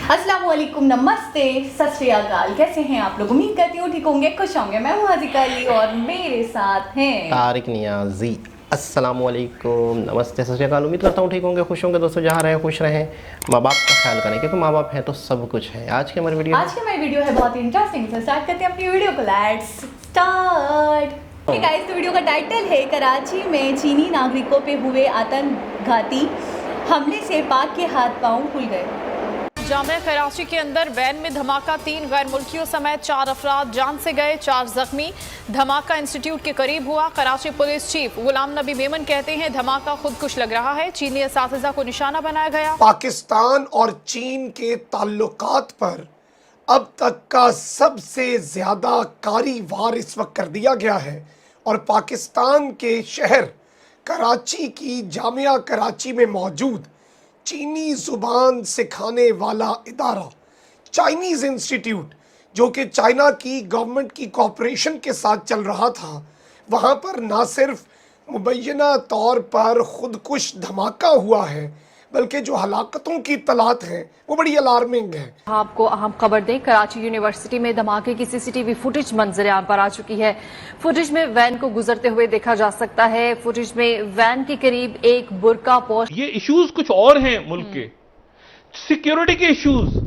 अस्सलामुअलैकुम, नमस्ते, सत श्री अकाल। कैसे हैं आप लोग? उम्मीद करती हूँ ठीक होंगे, खुश होंगे। मैं हूँ हाजिका अली और मेरे साथ हैं तारिक नियाजी। अस्सलामुअलैकुम, नमस्ते, सत श्री अकाल। उम्मीद करता हूँ ठीक होंगे, खुश होंगे। दोस्तों जहाँ रहें खुश रहें, माँ बाप का ख्याल करें क्योंकि माँ बाप हैं तो सब कुछ है। आज की हमारी वीडियो है बहुत ही इंटरेस्टिंग। से स्टार्ट करते हैं अपनी वीडियो को। Let's start. गाइस, तो वीडियो का टाइटल है कराची में चीनी नागरिकों पे हुए आतंकघाती हमले से पाक के हाथ पांव खुल गए। जामिया कराची के अंदर वैन में धमाका, 3 गैर मुल्कियों समेत 4 अफराद जान से गए, 4 जख्मी। धमाका इंस्टीट्यूट के करीब हुआ। कराची पुलिस चीफ गुलाम नबी मेमन कहते हैं धमाका खुदकुश लग रहा है, चीनी असातिज़ा को निशाना बनाया गया। पाकिस्तान और चीन के ताल्लुकात पर अब तक का सबसे ज्यादा कारी वार इस वक्त कर दिया गया है और पाकिस्तान के शहर कराची की जामिया कराची में मौजूद चीनी जुबान सिखाने वाला इदारा चाइनीज़ इंस्टीट्यूट, जो कि चाइना की गवर्नमेंट की कॉपरेशन के साथ चल रहा था, वहाँ पर ना सिर्फ मुबैना तौर पर खुदकुश धमाका हुआ है बल्कि जो हलाकतों की तलात हैं वो बड़ी अलार्मिंग है। आपको अहम खबर दें, कराची यूनिवर्सिटी में धमाके की सीसीटीवी फुटेज मंजर आम पर आ चुकी है। फुटेज में वैन को गुजरते हुए देखा जा सकता है। फुटेज में वैन के करीब एक बुर्का पोश। ये इश्यूज कुछ और हैं मुल्क के, सिक्योरिटी के इश्यूज।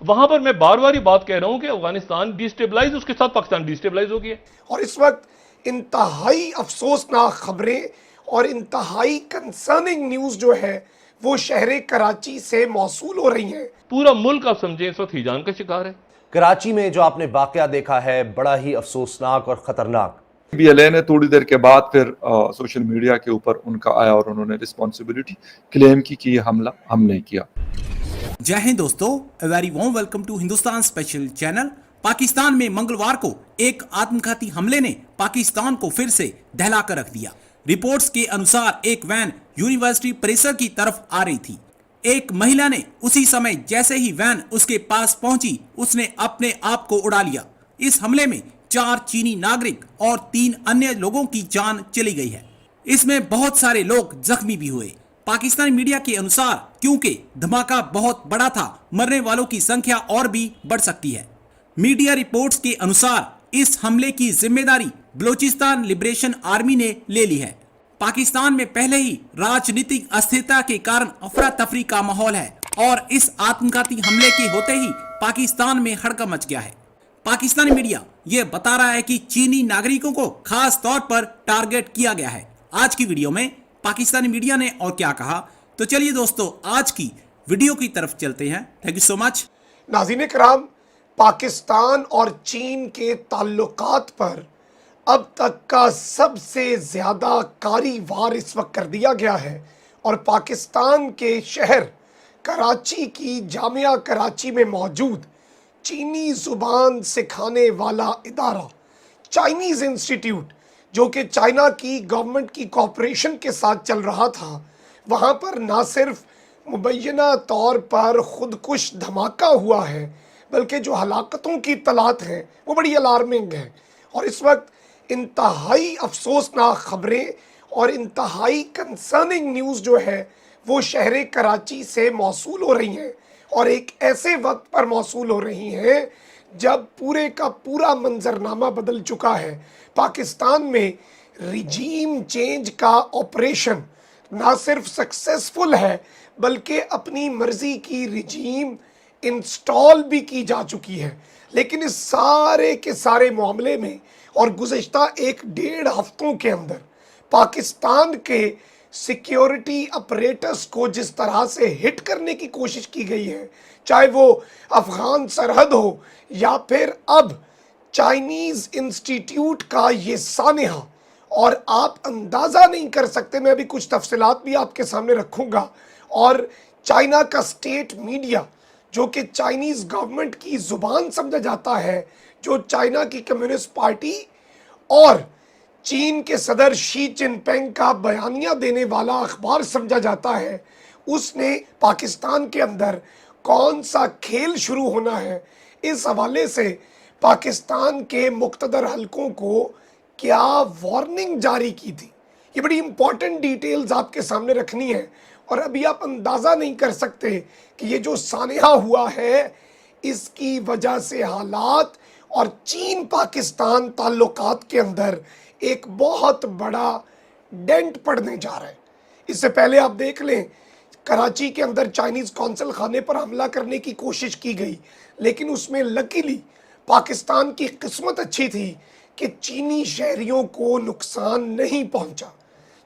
वहां पर मैं बार बार ये बात कह रहा हूं कि अफगानिस्तान डिस्टेबलाइज, उसके साथ पाकिस्तान डिस्टेबलाइज हो गया। और इस वक्त इंतहाई अफसोसनाक खबरें और इंतहाई कंसर्निंग न्यूज जो है वो शहर कराची से मौसूल हो रही हैं। पूरा मुल्क आप समझें इस वक्त हिजान का शिकार है। कराची में जो आपने वाकया देखा है बड़ा ही अफसोसनाक और खतरनाक। BLA ने थोड़ी देर के बाद फिर सोशल मीडिया के ऊपर उनका आया और उन्होंने रिस्पॉन्सिबिलिटी क्लेम की कि ये हमला हमने किया। जय हिंद दोस्तों, a very warm welcome to Hindustan special channel. Pakistan में मंगलवार को एक आत्मघाती हमले ने पाकिस्तान को फिर से दहला कर रख दिया। रिपोर्ट्स के अनुसार एक वैन यूनिवर्सिटी परिसर की तरफ आ रही थी। एक महिला ने उसी समय जैसे ही वैन उसके पास पहुंची, उसने अपने आप को उड़ा लिया। इस हमले में 4 चीनी नागरिक और 3 अन्य लोगों की जान चली गई है। इसमें बहुत सारे लोग जख्मी भी हुए। पाकिस्तानी मीडिया के अनुसार क्योंकि धमाका बहुत बड़ा था, मरने वालों की संख्या और भी बढ़ सकती है। मीडिया रिपोर्ट्स के अनुसार इस हमले की जिम्मेदारी बलोचिस्तान लिबरेशन आर्मी ने ले ली है। पाकिस्तान में पहले ही राजनीतिक अस्थिरता के कारण अफरा तफरी का माहौल है और इस आत्मघाती हमले के होते ही पाकिस्तान में हड़कंप मच गया है। पाकिस्तानी मीडिया ये बता रहा है कि चीनी नागरिकों को खास तौर पर टारगेट किया गया है। आज की वीडियो में पाकिस्तानी मीडिया ने और क्या कहा, तो चलिए दोस्तों आज की वीडियो की तरफ चलते हैं। Thank you so much. नाज़रीन कराम, पाकिस्तान और चीन के ताल्लुकात पर अब तक का सबसे ज्यादा कारी वार इस वक्त कर दिया गया है और पाकिस्तान के शहर कराची की जामिया कराची में मौजूद चीनी जुबान सिखाने वाला इदारा चाइनीज़ इंस्टीट्यूट, जो कि चाइना की गवर्नमेंट की कॉपरेशन के साथ चल रहा था, वहाँ पर ना सिर्फ मुबैना तौर पर खुदकुश धमाका हुआ है बल्कि जो हलाकतों की तलात हैं वो बड़ी अलार्मिंग है। और इस वक्त इंतहाई अफसोसनाक खबरें और इंतहाई कंसर्निंग न्यूज़ जो है वो शहर कराची से मौसूल हो रही हैं और एक ऐसे वक्त पर मौसूल हो रही हैं जब पूरे का पूरा मंजरनामा बदल चुका है। पाकिस्तान में रिजीम चेंज का ऑपरेशन ना सिर्फ सक्सेसफुल है बल्कि अपनी मर्जी की रिजीम इंस्टॉल भी की जा चुकी है। लेकिन इस सारे के सारे मामले में और गुज़श्ता 1-1.5 हफ्तों के अंदर पाकिस्तान के सिक्योरिटी अपरेटस को जिस तरह से हिट करने की कोशिश की गई है, चाहे वो अफ़गान सरहद हो या फिर अब चाइनीज़ इंस्टीट्यूट का ये सानिहा, और आप अंदाज़ा नहीं कर सकते। मैं अभी कुछ तफसीलात भी आपके सामने रखूँगा। और चाइना का स्टेट मीडिया, जो कि चाइनीज़ गवर्नमेंट की ज़ुबान समझा जाता है, जो चाइना की कम्युनिस्ट पार्टी और चीन के सदर शी जिनपिंग का बयानिया देने वाला अखबार समझा जाता है, उसने पाकिस्तान के अंदर कौन सा खेल शुरू होना है, इस हवाले से पाकिस्तान के मुख्तदर हलकों को क्या वार्निंग जारी की थी। ये बड़ी इंपॉर्टेंट डिटेल्स आपके सामने रखनी है और अभी आप अंदाज़ा नहीं कर सकते कि ये जो सानेहा हुआ है इसकी वजह से हालात और चीन पाकिस्तान ताल्लुकात के अंदर एक बहुत बड़ा डेंट पड़ने जा रहा है। इससे पहले आप देख लें, कराची के अंदर चाइनीज़ कौंसल खाने पर हमला करने की कोशिश की गई, लेकिन उसमें लकीली पाकिस्तान की किस्मत अच्छी थी कि चीनी शहरियों को नुकसान नहीं पहुंचा,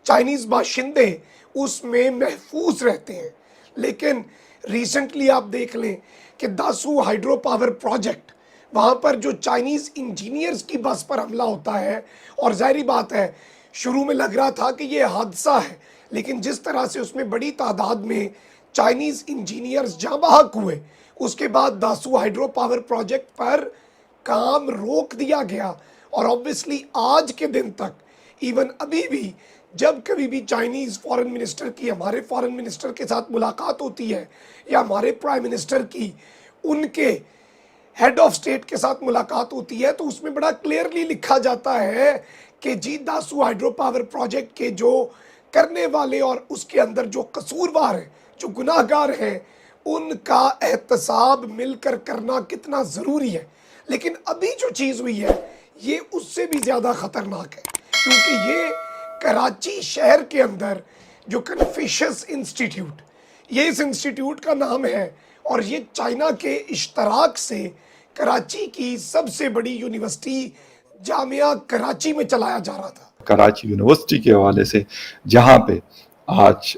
चाइनीज़ बाशिंदे उसमें महफूज रहते हैं। लेकिन रिसेंटली आप देख लें कि दासू हाइड्रो पावर प्रोजेक्ट, वहाँ पर जो चाइनीज़ इंजीनियर्स की बस पर हमला होता है, और जाहिर बात है शुरू में लग रहा था कि ये हादसा है, लेकिन जिस तरह से उसमें बड़ी तादाद में चाइनीज़ इंजीनियर्स जाँ बहक हुए, उसके बाद दासू हाइड्रो पावर प्रोजेक्ट पर काम रोक दिया गया। और ऑब्वियसली आज के दिन तक, इवन अभी भी जब कभी भी चाइनीज़ फॉरेन मिनिस्टर की हमारे फॉरेन मिनिस्टर के साथ मुलाकात होती है या हमारे प्राइम मिनिस्टर की उनके हेड ऑफ स्टेट के साथ मुलाकात होती है, तो उसमें बड़ा क्लियरली लिखा जाता है कि जी दासू हाइड्रो पावर प्रोजेक्ट के जो करने वाले और उसके अंदर जो कसूरवार हैं, जो गुनाहगार हैं, उनका एहतसाब मिलकर करना कितना ज़रूरी है। लेकिन अभी जो चीज़ हुई है ये उससे भी ज़्यादा ख़तरनाक है, क्योंकि ये कराची शहर के अंदर जो कन्फ्यूशियस इंस्टीट्यूट, ये इस इंस्टीट्यूट का नाम है, और ये चाइना के इश्तराक से कराची की सबसे बड़ी यूनिवर्सिटी जामिया कराची में चलाया जा रहा था। कराची यूनिवर्सिटी के हवाले से जहाँ पे आज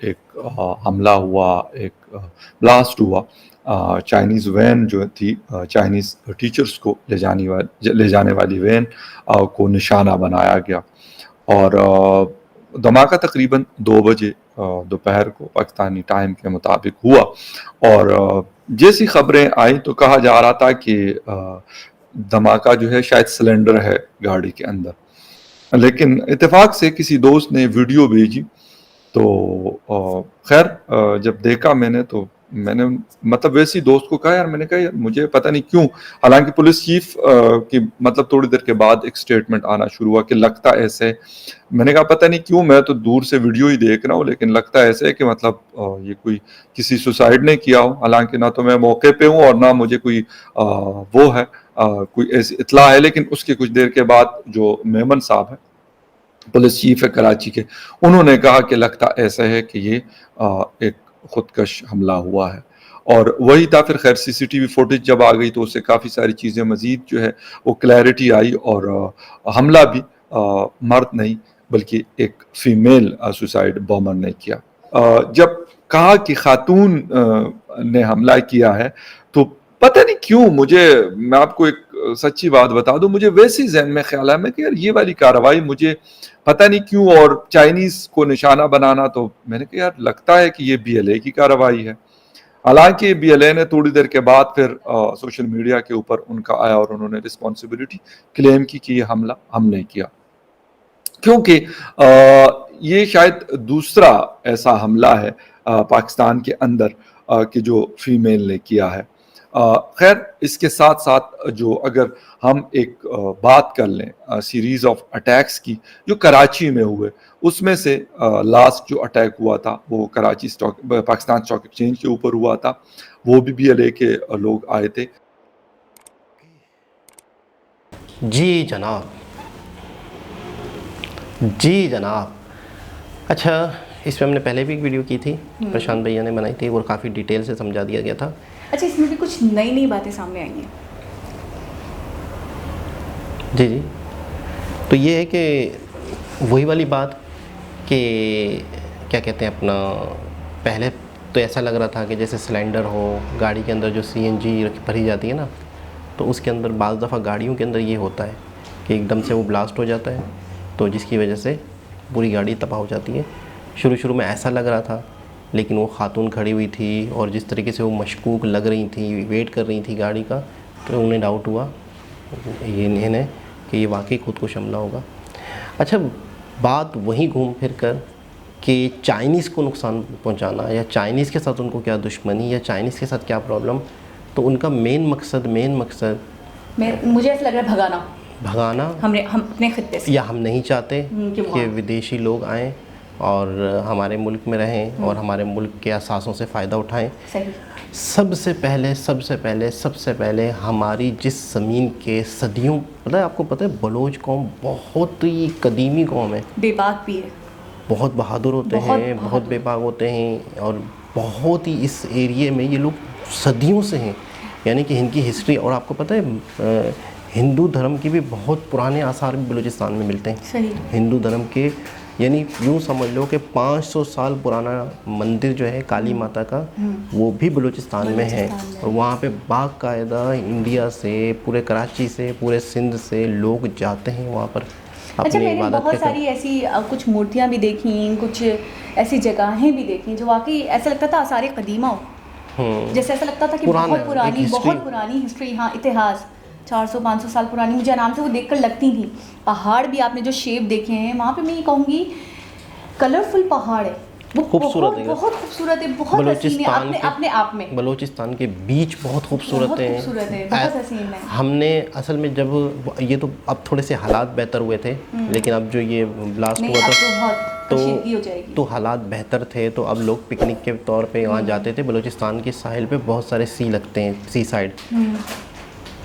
एक हमला हुआ, एक ब्लास्ट हुआ, चाइनीज़ वैन जो थी, चाइनीज़ टीचर्स को ले जाने वाली वैन को निशाना बनाया गया, और धमाका तकरीबन 2 बजे दोपहर को पाकिस्तानी टाइम के मुताबिक हुआ। और जैसी खबरें आई तो कहा जा रहा था कि धमाका जो है शायद सिलेंडर है गाड़ी के अंदर, लेकिन इत्तेफाक से किसी दोस्त ने वीडियो भेजी, तो खैर जब देखा मैंने मतलब वैसी दोस्त को कहा, यार मैंने कहा यार मुझे पता नहीं क्यों, हालांकि पुलिस चीफ की मतलब थोड़ी देर के बाद एक स्टेटमेंट आना शुरू हुआ कि लगता ऐसे, मैंने कहा पता नहीं क्यों, मैं तो दूर से वीडियो ही देख रहा हूँ, लेकिन लगता ऐसे है कि मतलब ये कोई किसी सुसाइड ने किया हो। हालांकि ना तो मैं मौके पे हूँ और ना मुझे कोई वो है कोई ऐसी इतला है। लेकिन उसके कुछ देर के बाद जो मेमन साहब है, पुलिस चीफ है कराची के, उन्होंने कहा कि लगता ऐसा है कि ये एक खुदकश हमला हुआ है। और वही था फिर खैर सीसीटीवी फुटेज जब आ गई तो उससे काफ़ी सारी चीज़ें मज़ीद जो है वो क्लैरिटी आई, और हमला भी मर्द नहीं बल्कि एक फीमेल सुसाइड बॉम्बर ने किया। जब कहा कि खातून ने हमला किया है तो पता नहीं क्यों मुझे, मैं आपको एक सच्ची बात बता दूं, मुझे वैसे ही जहन में ख्याल है कि यार ये वाली कार्रवाई मुझे पता नहीं क्यों, और चाइनीज़ को निशाना बनाना, तो मैंने कहा यार लगता है कि ये BLA की कार्रवाई है। हालांकि BLA ने थोड़ी देर के बाद फिर सोशल मीडिया के ऊपर उनका आया और उन्होंने रिस्पॉन्सिबिलिटी क्लेम की कि ये हमला हमने किया, क्योंकि ये शायद दूसरा ऐसा हमला है पाकिस्तान के अंदर कि जो फीमेल ने किया है। खैर इसके साथ साथ जो अगर हम एक बात कर लें सीरीज ऑफ अटैक्स की जो कराची में हुए, उसमें से लास्ट जो अटैक हुआ था वो कराची पाकिस्तान स्टॉक एक्सचेंज के ऊपर हुआ था, वो भी BLA के लोग आए थे। जी जनाब। अच्छा, इसमें हमने पहले भी एक वीडियो की थी, प्रशांत भैया ने बनाई थी, वो काफ़ी डिटेल से समझा दिया गया था। अच्छा, इसमें भी कुछ नई बातें सामने आई हैं। जी, तो ये है कि वही वाली बात कि क्या कहते हैं अपना, पहले तो ऐसा लग रहा था कि जैसे सिलेंडर हो, गाड़ी के अंदर जो CNG भरी जाती है ना, तो उसके अंदर बाज़ दफ़ा गाड़ियों के अंदर ये होता है कि एकदम से वो ब्लास्ट हो जाता है, तो जिसकी वजह से पूरी गाड़ी तबाह हो जाती है। शुरू में ऐसा लग रहा था, लेकिन वो खातून खड़ी हुई थी और जिस तरीके से वो मशकूक लग रही थी, वेट कर रही थी गाड़ी का, तो उन्हें डाउट हुआ इन्हें कि ये वाकई खुदकुश हमला होगा। अच्छा, बात वहीं घूम फिर कर कि चाइनीज़ को नुकसान पहुंचाना या चाइनीज़ के साथ उनको क्या दुश्मनी या चाइनीज़ के साथ क्या प्रॉब्लम, तो उनका मेन मकसद मुझे ऐसा लग रहा है भगाना हम अपने खित्ते से, या हम नहीं चाहते कि विदेशी लोग आएँ और हमारे मुल्क में रहें और हमारे मुल्क के असासों से फ़ायदा उठाएं। सही। सबसे पहले हमारी जिस ज़मीन के सदियों, पता है आपको, पता है बलोच कौम बहुत ही कदीमी कौम है, बेबाक भी है, बहुत बहादुर होते हैं, बहुत बेबाक होते हैं, और बहुत ही इस एरिए में ये लोग सदियों से हैं, यानी कि इनकी हिस्ट्री। और आपको पता है हिंदू धर्म की भी बहुत पुराने आसार भी बलूचिस्तान में मिलते हैं। सही। हिंदू धर्म के, यानी यूँ समझ लो कि 500 साल पुराना मंदिर जो है काली माता का, वो भी बलूचिस्तान में है। और वहाँ पे बाकायदा इंडिया से, पूरे कराची से, पूरे सिंध से लोग जाते हैं वहाँ पर अच्छा, अपनी मैंने इबादत बहुत करते सारी ऐसी कुछ मूर्तियाँ भी देखी, कुछ ऐसी जगहें भी देखी जो वाकई ऐसा लगता था आसार कदीमा हो, जैसे ऐसा लगता था कि पुराना, बहुत पुरानी, एक बहुत पुरानी हिस्ट्री, हाँ इतिहास 400-500 साल पुरानी मुझे आराम से वो देखकर लगती थी। पहाड़ भी आपने जो शेप देखे हैं वहाँ पे, मैं ये कहूँगी कलरफुल पहाड़ है, वो खूबसूरत है, बहुत खूबसूरत है, बहुत हसीन है अपने आप में। बलूचिस्तान के बीच बहुत खूबसूरत हैं, बहुत हसीन है। हमने असल में जब ये तो अब थोड़े से हालात बेहतर हुए थे, लेकिन अब जो ये ब्लास्ट हुआ था तो हालात बेहतर थे, तो अब लोग पिकनिक के तौर पे वहाँ जाते थे। बलूचिस्तान के साहिल पे बहुत सारे सी लगते हैं, सी साइड।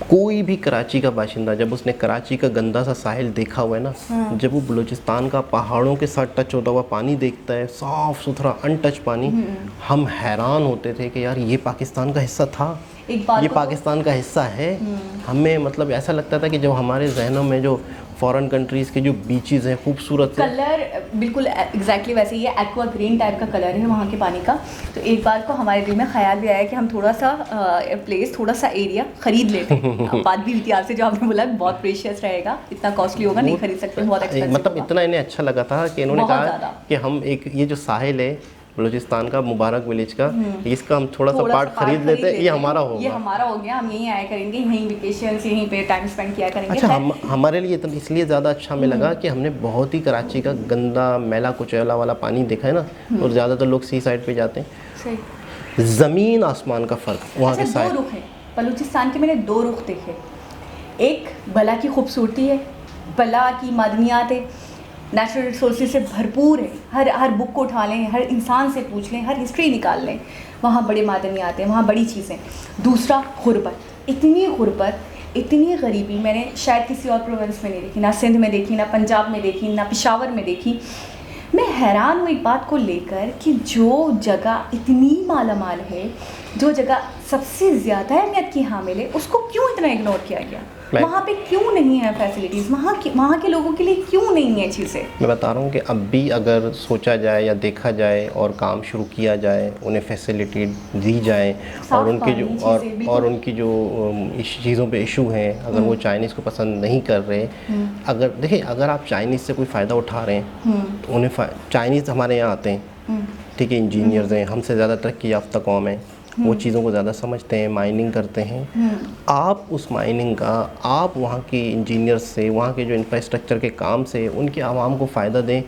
कोई भी कराची का बाशिंदा जब उसने कराची का गंदा सा साहिल देखा हुआ है ना, जब वो बलूचिस्तान का पहाड़ों के साथ टच होता हुआ पानी देखता है, साफ सुथरा अनटच पानी, हम हैरान होते थे कि यार ये पाकिस्तान का हिस्सा था, ये पाकिस्तान का हिस्सा है। हमें मतलब ऐसा लगता था कि जब हमारे जहनों में जो फॉरेन कंट्रीज़ के जो बीचेस हैं खूबसूरत कलर बिल्कुल एग्जैक्टली वैसे ही है, एक्वा ग्रीन टाइप का कलर है वहाँ के पानी का। तो एक बार को हमारे दिल में ख्याल भी आया कि हम थोड़ा सा प्लेस, थोड़ा सा एरिया खरीद लेते हैं। बात भी हुई थी आपसे, जो आपने बोला बहुत प्रेशियस रहेगा, इतना कॉस्टली होगा, नहीं खरीद सकते, बहुत एक्सपेंसिव। मतलब इतना इन्हें अच्छा लगा था कि इन्होंने कहा कि हम एक ये जो साहिल है बलूचिस्तान का, मुबारक विलेज का, इसका हम थोड़ा सा पार्ट खरीद लेते हैं, ये हमारा होगा, ये हमारा हो गया, हम यहीं आया करेंगे, यहीं वेकेशंस, यहीं पे टाइम स्पेंड किया करेंगे। अच्छा, हमारे लिए इसलिए ज़्यादा अच्छा हमें लगा कि हमने बहुत ही कराची का गंदा मैला कुचैला वाला पानी देखा है ना, और ज़्यादातर लोग सी साइड पे जाते हैं। सही। ज़मीन आसमान का फ़र्क वहाँ के साइड। दो रुख हैं बलूचिस्तान के, मैंने दो रुख देखे। एक बला की खूबसूरती है, बला की मादनियात है, नेचुरल रिसोर्सेज से भरपूर है, हर बुक को उठा लें, हर इंसान से पूछ लें, हर हिस्ट्री निकाल लें, वहाँ बड़े मादनियात हैं, वहाँ बड़ी चीज़ें। दूसरा गुरबत, इतनी गुरबत, इतनी गरीबी मैंने शायद किसी और प्रोविंस में नहीं देखी, ना सिंध में देखी, ना पंजाब में देखी, ना पेशावर में देखी। मैं हैरान हूँ एक बात को लेकर कि जो जगह इतनी मालामाल है, जो जगह सबसे ज़्यादा अहमियत की हामिल है, उसको क्यों इतना इग्नोर किया गया? वहाँ पे क्यों नहीं है फैसिलिटीज़? वहाँ के लोगों के लिए क्यों नहीं है चीज़ें? मैं बता रहा हूँ कि अब भी अगर सोचा जाए या देखा जाए और काम शुरू किया जाए, उन्हें फैसिलिटी दी जाए, और उनकी जो चीज़ों पे इशू हैं, अगर वो चाइनीज़ को पसंद नहीं कर रहे, अगर देखिए अगर आप चाइनीज़ से कोई फ़ायदा उठा रहे हैं तो उन्हें चाइनीज़ हमारे यहाँ आते हैं, ठीक है, इंजीनियर्स हैं, हमसे ज़्यादा तरक्की याफ्ता कौम है, वो चीज़ों को ज़्यादा समझते हैं, माइनिंग करते हैं। आप उस माइनिंग का, आप वहाँ के इंजीनियर्स से, वहाँ के जो इंफ्रास्ट्रक्चर के काम से उनके आवाम को फ़ायदा दें,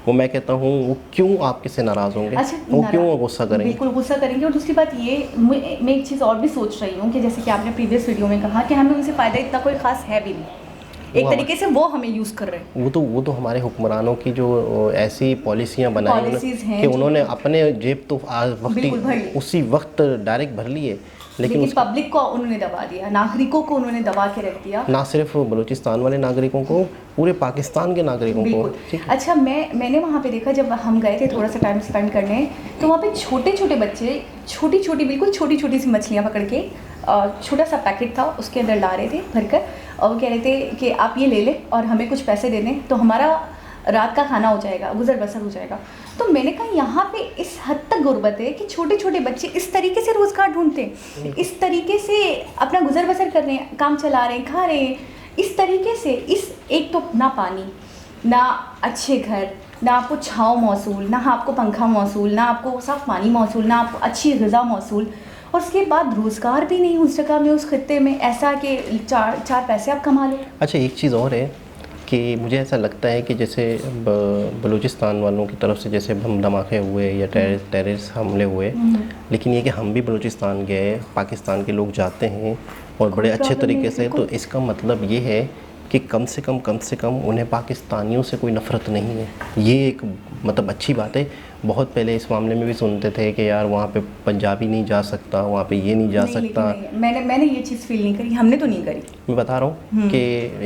वो मैं कहता हूँ वो क्यों आपके से नाराज़ होंगे? अच्छा, वो क्यों गुस्सा करेंगे? बिल्कुल गुस्सा करेंगे। और दूसरी बात ये, मैं एक चीज़ और भी सोच रही हूँ कि जैसे कि आपने प्रीवियस वीडियो में कहा कि हमें उनसे फ़ायदा इतना कोई ख़ास है भी नहीं, एक तरीके से वो हमें यूज़ कर रहे हैं। वो तो हमारे हुक्मरानों की जो ऐसी पॉलिसियाँ बनाई कि उन्होंने अपने जेब तो उसी वक्त डायरेक्ट भर लिए, लेकिन पब्लिक को उन्होंने दबा दिया, नागरिकों को उन्होंने दबा के रख दिया। ना सिर्फ बलूचिस्तान वाले नागरिकों को, पूरे पाकिस्तान के नागरिकों को। अच्छा, मैंने वहाँ पे देखा, जब हम गए थे थोड़ा सा टाइम स्पेंड करने, तो वहाँ पे छोटे छोटे बच्चे बिल्कुल छोटी छोटी सी मछलियाँ पकड़ के, छोटा सा पैकेट था उसके अंदर ला रहे थे भरकर, और वो कह रहे थे कि आप ये ले लें और हमें कुछ पैसे दे दें तो हमारा रात का खाना हो जाएगा, गुजर बसर हो जाएगा। तो मैंने कहा यहाँ पे इस हद तक गुर्बत है कि छोटे छोटे बच्चे इस तरीके से रोज़गार ढूंढते हैं, इस तरीके से अपना गुजर बसर कर रहे हैं, काम चला रहे हैं, खा रहे हैं, इस तरीके से। एक तो ना पानी, ना अच्छे घर, ना आपको छाँव मौसूल, ना आपको पंखा मौसूल, ना आपको साफ़ पानी मौसूल, ना आपको अच्छी ग़िज़ा मौसूल, और उसके बाद रोज़गार भी नहीं उस जगह में, उस खत्ते में, ऐसा कि चार पैसे आप कमा लो। अच्छा, एक चीज़ और है कि मुझे ऐसा लगता है कि जैसे बलूचिस्तान वालों की तरफ से जैसे बम धमाके हुए या टेररिस्ट हमले हुए, लेकिन ये कि हम भी बलूचिस्तान गए, पाकिस्तान के लोग जाते हैं और बड़े अच्छे तरीके से, तो इसका मतलब ये है कि कम से कम उन्हें पाकिस्तानियों से कोई नफ़रत नहीं है। ये एक मतलब अच्छी बात है। बहुत पहले इस मामले में भी सुनते थे कि यार वहाँ पे पंजाबी नहीं जा सकता, वहाँ पे ये नहीं जा नहीं, सकता। नहीं, मैंने ये चीज़ फील नहीं करी, हमने तो नहीं करी। मैं बता रहा हूँ कि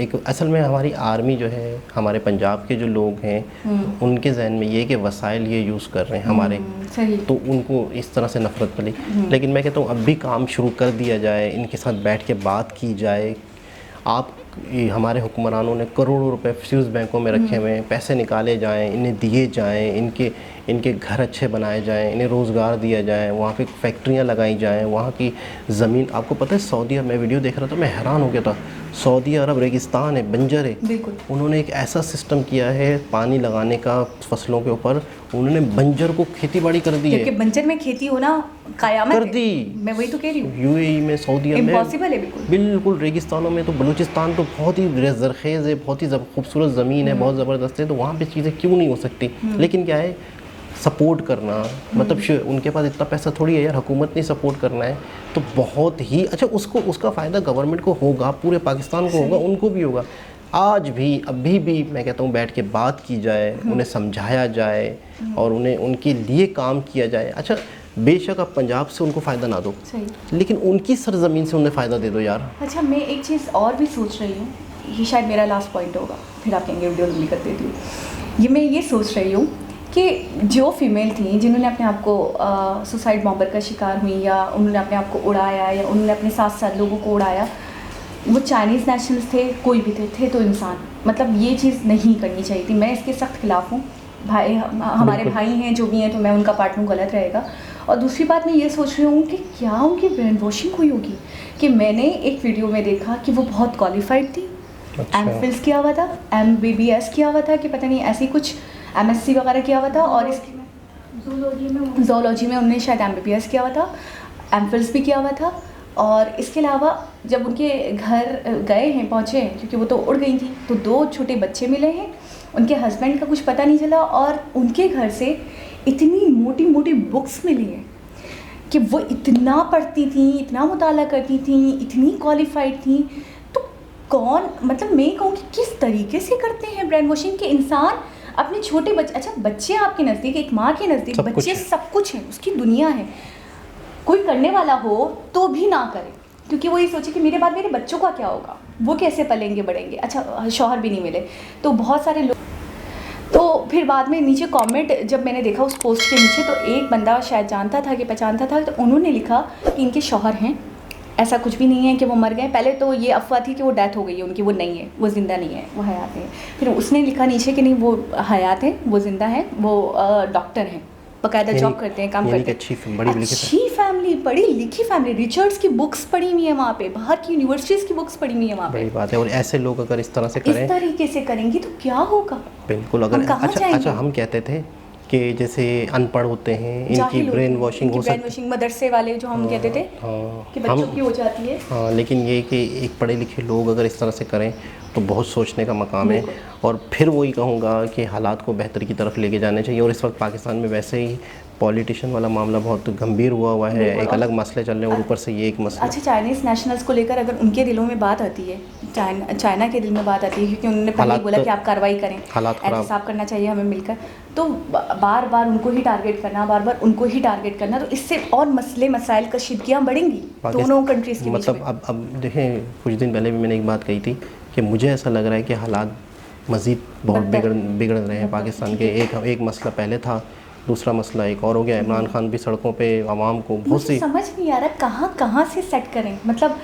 एक असल में हमारी आर्मी जो है, हमारे पंजाब के जो लोग हैं उनके जहन में ये कि वसाइल ये यूज़ कर रहे हैं हमारे, सही। तो उनको इस तरह से नफ़रत मिली। लेकिन मैं कहता हूँ अब भी काम शुरू कर दिया जाए, इनके साथ बैठ के बात की जाए। आप हमारे हुक्मरानों ने करोड़ों रुपए फ्यूज़ बैंकों में रखे हुए हैं, पैसे निकाले जाएं, इन्हें दिए जाएं, इनके घर अच्छे बनाए जाएं, इन्हें रोज़गार दिया जाए, वहाँ पे फैक्ट्रियाँ लगाई जाएं, वहाँ की ज़मीन। आपको पता है सऊदी, मैं वीडियो देख रहा था, मैं हैरान हो गया था। सऊदी अरब रेगिस्तान है, बंजर है, बिल्कुल। उन्होंने एक ऐसा सिस्टम किया है पानी लगाने का फसलों के ऊपर, उन्होंने बंजर को खेती बाड़ी कर दी है। जबकि बंजर में खेती होना क़यामत कर है। दी। मैं वही तो कह रही हूँ, यूएई में, सऊदी अरब में इम्पॉसिबल है बिल्कुल। बिल्कुल रेगिस्तानों में तो बलूचिस्तान तो बहुत ही ज़रख़ेज़ है, बहुत ही खूबसूरत ज़मीन है, बहुत ज़बरदस्त है, तो वहाँ पे चीज़ें क्यों नहीं हो सकती। लेकिन क्या है, सपोर्ट करना, मतलब उनके पास इतना पैसा थोड़ी है यार, हुकूमत ने सपोर्ट करना है, तो बहुत ही अच्छा उसका फ़ायदा गवर्नमेंट को होगा, पूरे पाकिस्तान को होगा, उनको भी होगा। आज भी अभी भी मैं कहता हूँ बैठ के बात की जाए, उन्हें समझाया जाए और उन्हें उनके लिए काम किया जाए। अच्छा बेशक आप पंजाब से उनको फ़ायदा ना दो, लेकिन उनकी सरजमीन से उन्हें फ़ायदा दे दो यार। अच्छा मैं एक चीज़ और भी सोच रही हूँ, ये शायद मेरा लास्ट पॉइंट होगा, फिर आप कहेंगे वीडियो लंबी कर देती हूँ। ये मैं ये सोच रही हूँ कि जो फीमेल थी जिन्होंने अपने आप को सुसाइड बॉम्बर का शिकार हुई, या उन्होंने अपने आप को उड़ाया, या उन्होंने अपने साथ लोगों को उड़ाया, वो चाइनीज़ नेशनल्स थे, कोई भी थे तो इंसान, मतलब ये चीज़ नहीं करनी चाहिए थी। मैं इसके सख्त खिलाफ़ हूँ। भाई हमारे भाई हैं जो भी हैं, तो मैं उनका पार्ट लूँ, गलत रहेगा। और दूसरी बात मैं ये सोच रही हूँ कि क्या उनकी ब्रेन वॉशिंग हुई होगी, कि मैंने एक वीडियो में देखा कि वो बहुत क्वालिफाइड थी, एमफिल्स किया हुआ था, MBBS किया हुआ था, कि पता नहीं ऐसी कुछ MSc वगैरह किया हुआ था, और इसकी ज़ूलॉजी में उन्होंने शायद MBBS किया हुआ था, एमफिल्स भी किया हुआ था। और इसके अलावा जब उनके घर गए हैं, पहुँचे हैं, क्योंकि वो तो उड़ गई थी, तो 2 छोटे बच्चे मिले हैं, उनके हस्बैंड का कुछ पता नहीं चला, और उनके घर से इतनी मोटी मोटी बुक्स मिली हैं कि वो इतना पढ़ती थी, इतना मुताला करती थी, इतनी क्वालिफाइड थी। तो कौन, मतलब मैं कहूँ कि किस तरीके से करते हैं ब्रेन वॉशिंग के इंसान अपने छोटे बच्चे। अच्छा बच्चे आपके नज़दीक, एक माँ के नज़दीक बच्चे सब कुछ है, उसकी दुनिया है, कोई करने वाला हो तो भी ना करे, क्योंकि वो ये सोचे कि मेरे बाद मेरे बच्चों का क्या होगा, वो कैसे पलेंगे बढ़ेंगे। अच्छा शौहर भी नहीं मिले, तो बहुत सारे लोग, तो फिर बाद में नीचे कमेंट जब मैंने देखा उस पोस्ट के नीचे, तो एक बंदा शायद जानता था कि पहचानता था, तो उन्होंने लिखा कि इनके शौहर हैं, ऐसा कुछ भी नहीं है कि वो मर गए। पहले तो ये अफवाह थी कि वो डेथ हो गई है उनकी, वो नहीं है, वो ज़िंदा नहीं है, वो हयात है। फिर उसने लिखा नीचे कि नहीं वो हयात है, वो ज़िंदा है, वो डॉक्टर हैं, बाकायदा जॉब करते हैं, काम करते हैं, अच्छी फैमिली, पढ़ी लिखी फैमिली, रिचर्ड्स की बुक्स पढ़ी हुई है वहाँ पे, बाहर की यूनिवर्सिटीज़ की बुक्स पढ़ी हुई है वहाँ पे। बड़ी बात है। और ऐसे लोग अगर इस तरह से करें, इस तरीके से करेंगे तो क्या होगा। बिल्कुल। अगर अच्छा हम कहते थे कि जैसे अनपढ़ होते हैं, इनकी ब्रेन वॉशिंग हो सकती है, मदरसे वाले जो हम कहते थे कि बच्चों की हो जाती है। हाँ, लेकिन ये कि एक पढ़े लिखे लोग अगर इस तरह से करें तो बहुत सोचने का मकाम है। और फिर वही कहूँगा कि हालात को बेहतर की तरफ लेके जाने चाहिए। और इस वक्त पाकिस्तान में वैसे ही पॉलिटिशियन वाला मामला बहुत गंभीर हुआ है, एक अलग मसले चल रहे हैं और ऊपर से ये एक मसला। अच्छा चाइनीज़ नेशनल्स को लेकर अगर उनके दिलों में बात आती है, चाइना के दिल में बात आती है, क्योंकि उन्होंने पहले बोला कि आप कार्रवाई करें, एहतसाब करना चाहिए हमें मिलकर, तो बार बार उनको ही टारगेट करना, तो इससे और मसले मसाइल कशीदगियाँ बढ़ेंगी दोनों कंट्रीज़ के बीच में। मतलब अब देखें, कुछ दिन पहले भी मैंने एक बात कही थी कि मुझे ऐसा लग रहा है कि हालात मज़ीद बहुत बिगड़ रहे हैं पाकिस्तान के। एक मसला पहले था, दूसरा मसला एक और हो गया। इमरान खान भी सड़कों पे आवाम को बहुत सी समझ नहीं आ रहा कहाँ से सेट करें। मतलब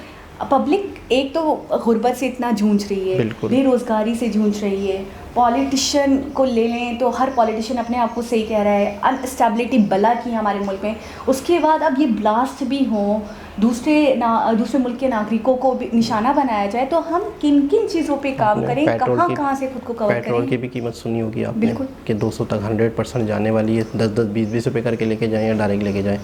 पब्लिक एक तो गुर्बत से इतना जूझ रही है, बेरोज़गारी से जूझ रही है, पॉलिटिशियन को ले लें तो हर पॉलिटिशियन अपने आप को सही कह रहा है, अनस्टेबिलिटी बला की हमारे मुल्क में। उसके बाद अब ये ब्लास्ट भी हों, दूसरे मुल्क के नागरिकों को भी निशाना बनाया जाए, तो हम किन किन चीज़ों पे काम करें, कहाँ से खुद को कवर करें। पेट्रोल की भी कीमत सुनी होगी आपने कि 200 तक 100% जाने वाली है, 10-10, 20-20 रुपये करके लेके जाएँ या डायरेक्ट लेके जाएँ।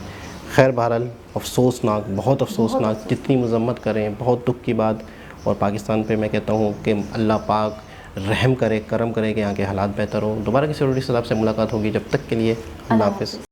खैर बहरहाल अफसोसनाक, बहुत अफसोसनाक, जितनी मजम्मत करें बहुत दुख की बात। और पाकिस्तान पे मैं कहता हूँ कि अल्लाह पाक रहम करे, करम करे कि यहाँ के हालात बेहतर हो। दोबारा किसी और से आपसे मुलाकात होगी, जब तक के लिए अल्लाह हाफ़िज़।